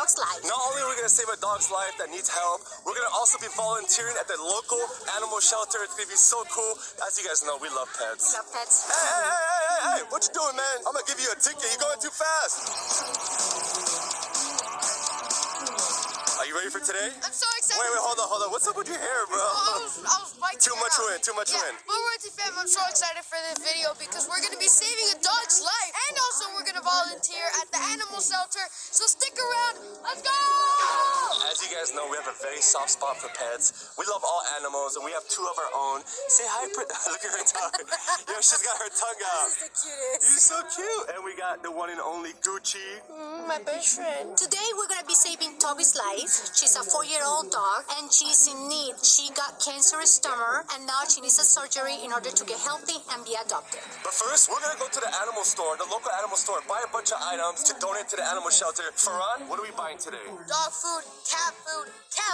dog's life. Not only are we going to save a dog's life that needs help, we're going to also be volunteering at the local animal shelter. It's going to be so cool. As you guys know, we love pets. We love pets. Hey, what you doing, man? I'm going to give you a ticket. You're going too fast. Are you ready for today? I'm so excited. Wait, hold on. What's up with your hair, bro? I was biting Too much wind. But Royalty fam, I'm so excited for this video because we're going to be saving a dog's life. And also we're going to volunteer at the animal shelter. So stick around. Let's go! As you guys know, we have a very soft spot for pets. We love all animals, and we have two of our own. Say hi, look at her tongue. Yo, she's got her tongue out. This is the cutest. You're so cute. And we got the one and only Gucci. My best friend. Today we're going to be saving Toby's life. She's a 4-year-old dog and she's in need. She got cancerous stomach and now she needs a surgery in order to get healthy and be adopted. But first, we're going to go to the animal store, the local animal store, buy a bunch of items to donate to the animal shelter. Farhan, what are we buying today? Dog food, cat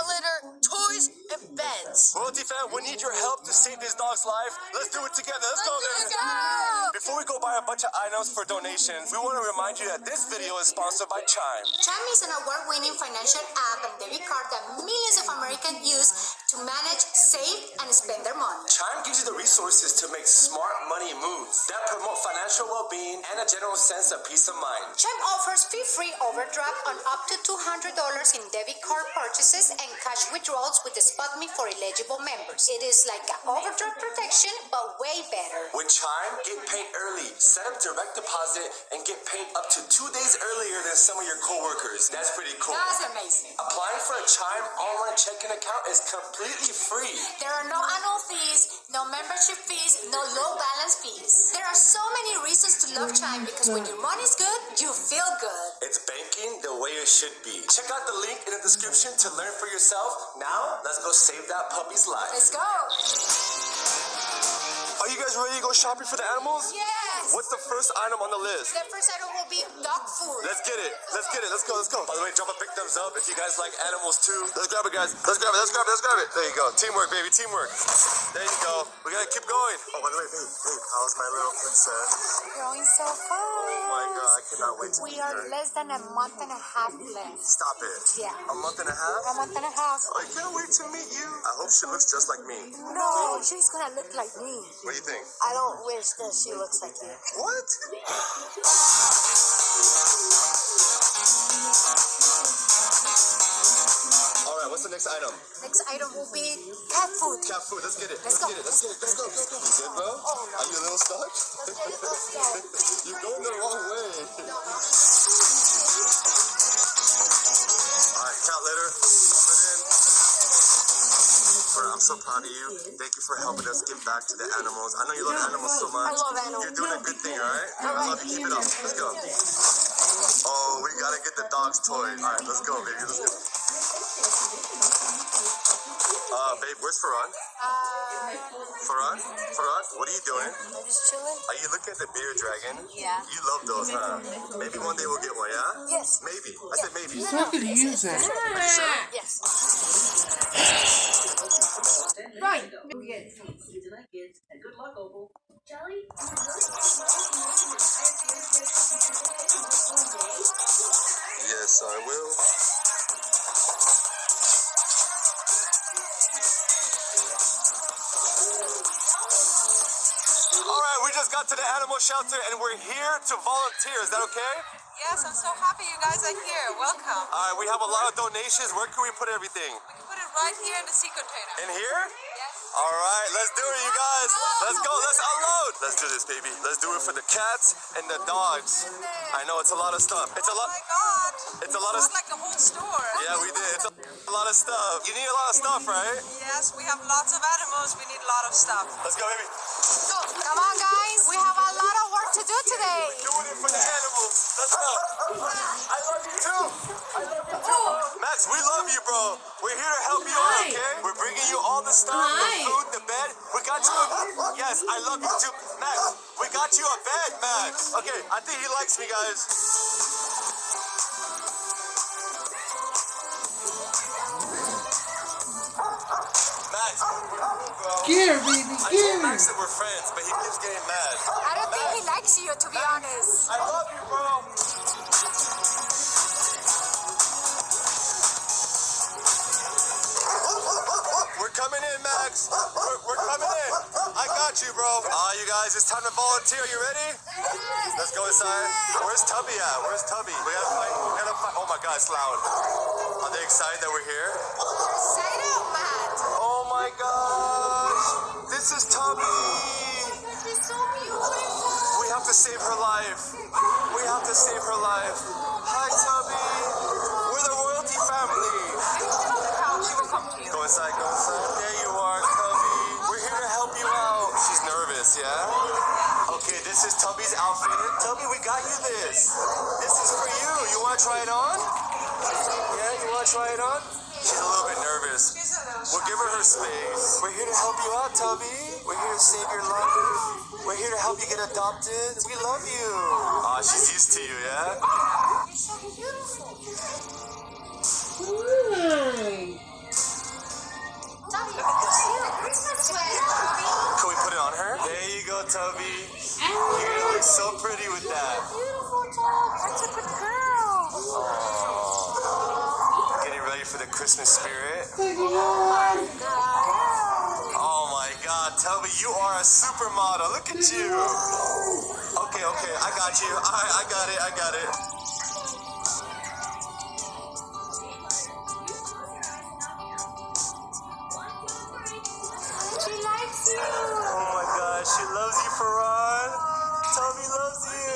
litter, toys, and beds. Royalty fam, we need your help to save this dog's life. Let's do it together. Let's go there. Let's go! Before we go buy a bunch of items for donations, we want to remind you that this video is sponsored by Chime. Chime is an award-winning financial app and debit card that millions of Americans use to manage, save, and spend their money. Chime gives you the resources to make smart money moves that promote financial well-being and a general sense of peace of mind. Chime offers fee-free overdraft on up to $200 in debit card purchases and cash withdrawals with the SpotMe for eligible members. It is like an overdraft protection, but way better. With Chime, get paid early, set up direct deposit, and get paid up to 2 days earlier than some of your coworkers. That's pretty cool. That's amazing. Applying for a Chime online checking account is completely free. There are no annual fees, no membership fees, no low balance fees. There are so many reasons to love Chime because when your money's good, you feel good. It's banking the way it should be. Check out the link in the description to learn for yourself. Now, let's go save that puppy's life. Let's go. Are you guys ready to go shopping for the animals? Yes. What's the first item on the list? The first item will be dog food. Let's get it. Let's go. By the way, drop a big thumbs up if you guys like animals too. Let's grab it, guys. Let's grab it. There you go. Teamwork, baby. Teamwork. There you go. We gotta keep going. Oh, by the way, babe, how's my little princess? Growing so fast. Oh my God, I cannot wait to We meet are her. less than a month and a half left. Stop it. Yeah. A month and a half? A month and a half. I can't wait to meet you. I hope she looks just like me. No, she's gonna look like me. What do you think? I don't wish that she looks like you. What? All right, what's the next item? Next item will be cat food. Cat food. Let's get it. Let's go. You good, bro? Are you a little stuck? You're going the wrong way. All right, cat litter. Pump it in. I'm so proud of you. Thank you for helping us give back to the animals. I know you love animals so much. I love animals. You're doing a good thing, all right? I love you. Keep it up. Let's go. Oh, we gotta get the dog's toys. All right, let's go, baby. Let's go. Babe, where's Farhan? Farhan, what are you doing? I'm just chilling. Are you looking at the bearded dragon? Yeah. You love those, huh? Maybe one day we'll get one, yeah? Yes. Maybe. I said maybe. No, Could use it. Yes. Right. Good luck, Opal. Jelly? Yes, I will. All right, we just got to the animal shelter and we're here to volunteer. Is that okay? Yes, I'm so happy you guys are here. Welcome. All right, we have a lot of donations. Where can we put everything? We can put it right here in the sea container. In here? Yes. All right, let's do it, you guys. Let's go. Let's unload. Let's do this, baby. Let's do it for the cats and the dogs. I know it's a lot of stuff. It's a Oh lot. my God. It's a lot of. It's like the whole store. Yeah, we did. It's a lot of stuff. You need a lot of stuff, right? Yes, we have lots of animals. We need a lot of stuff. Let's go, baby. Come on, guys. We have a lot of work to do today. Doing it for the animals. Let's go. I love you too. Max, we love you, bro. We're here to help you out, okay? We're bringing you all the stuff, the food, the bed. We got you a... Yes, I love you too. Max, we got you a bed, Max. Okay, I think he likes me, guys. Max, Here, baby, I told here. Max that we're friends, but he keeps getting mad. I don't think he likes you, to be honest. I love you, bro. coming in, Max. We're coming in. I got you, bro. You guys, it's time to volunteer. You ready? Let's go inside. Where's Tubby at? Where's Tubby? We gotta fight. We gotta fight. Oh my God, it's loud. Are they excited that we're here? Excited, Matt. Oh my gosh. This is Tubby. She's so beautiful. We have to save her life. We have to save her life. Hi, Tubby. We're the royalty family. She will come to you. Go inside, go inside. There you are, Tubby. We're here to help you out. She's nervous, yeah? Okay, this is Tubby's outfit. Tubby, we got you this. This is for you. You want to try it on? Yeah, you want to try it on? She's a little bit nervous. She's a little We'll give her her space. We're here to help you out, Tubby. We're here to save your life. We're here to help you get adopted. We love you. She's used to you, yeah? You're so beautiful. Tubby, look at the Christmas sweater, Tubby. Can we put it on her? There you go, Tubby. You're gonna look so pretty with that. Beautiful, Tubby. That's a good girl. Getting ready for the Christmas spirit. Oh Oh my God, Tubby, you are a supermodel. Look at you. Okay, I got you. I got it. She likes you. Oh my gosh, she loves you, Farhan. Tubby loves you.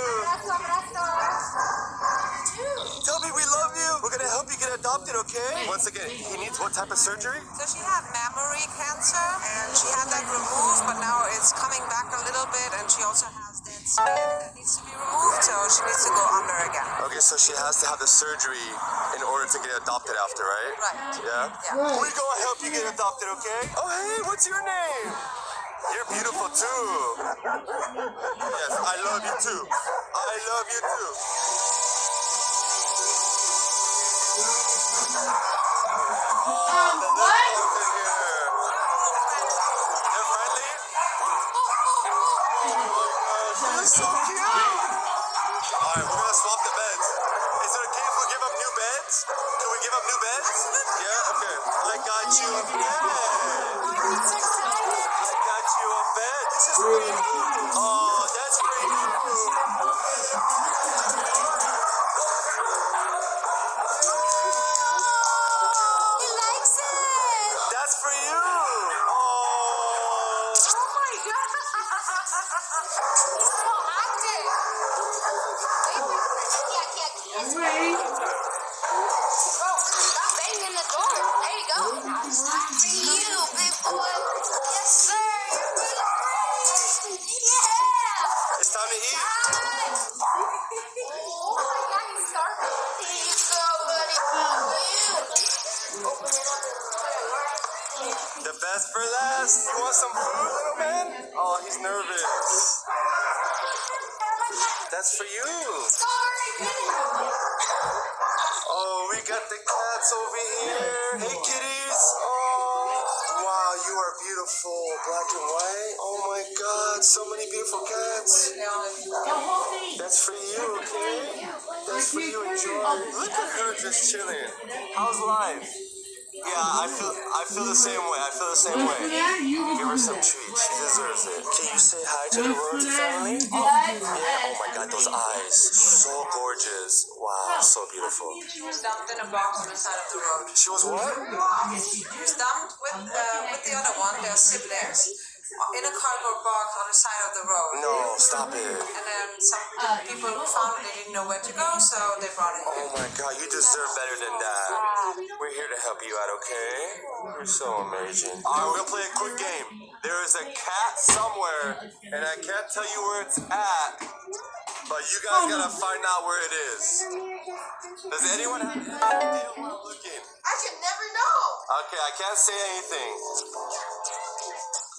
Tubby, we love you. We're gonna help you get adopted, okay? Once again, he needs what type of surgery? So she had mammary cancer and she had that removed, but now it's coming back a little bit, and she also has dead skin that needs to be removed, so she needs to go under again. Okay, so she has to have the surgery in order to get adopted after, right? Right. Yeah? Yeah. We're gonna help you get adopted, okay? Oh, hey, what's your name? You're beautiful too. Yes, I love you too. I love you too. What? They're friendly? You're so cute. Alright, we're gonna swap the beds. Is it okay if we give up new beds? Can we give up new beds? Yeah, okay. I got you a bed. I got you a bed. This is for you. Oh, that's for you. He likes it. That's for you. Oh. Oh my God. He's so active. Wait. Stop banging the door. There you go. For you, big boy. Yes, sir. You're really great. Yeah. It's time to eat. Oh my God, he's starving. He's so buddy. The best for last. You want some food, little man? Oh, he's nervous. That's for you. Oh, we got the cats over here. Hey, kitties. Oh, wow, you are beautiful. Black and white. Oh my God, so many beautiful cats. That's for you, okay? That's for you. Enjoy. Look at her just chilling. How's life? Yeah, I feel the same way. I feel the same way. Give her some treats. She deserves it. Can you say hi to the royalty family? Yeah. Oh my God, those eyes. So gorgeous. Wow, so beautiful. She was dumped in a box on the side of the road. She was what? She was dumped with the other one, their siblings, in a cardboard box on the side of the road. No, stop it. And then some people who found it, they didn't know where to go, so they brought it Oh here. my God, you deserve better than that. We're here to help you out, okay? You're so amazing. Alright, we're gonna play a quick game. There is a cat somewhere, and I can't tell you where it's at, but you guys gotta find out where it is. Does anyone have any idea where I'm looking? I should never know. Okay, I can't say anything.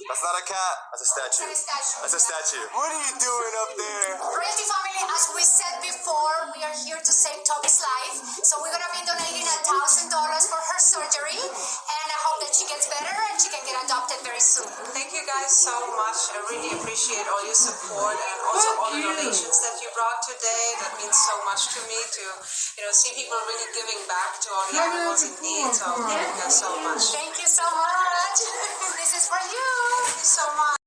That's not a cat. That's a statue. It's a statue. That's a statue. What are you doing up there? Royalty family, as we said before, we are here to save Toby's life. So we're gonna be donating $1,000 for her surgery, and I hope that she gets better and she can get adopted very soon. Thank you guys so much. I really appreciate all your support and also all the donations that you brought today. That means so much to me to, see people really giving back to all the animals in need. So thank you so much. Thank you so much. This is for you. Thank you so much.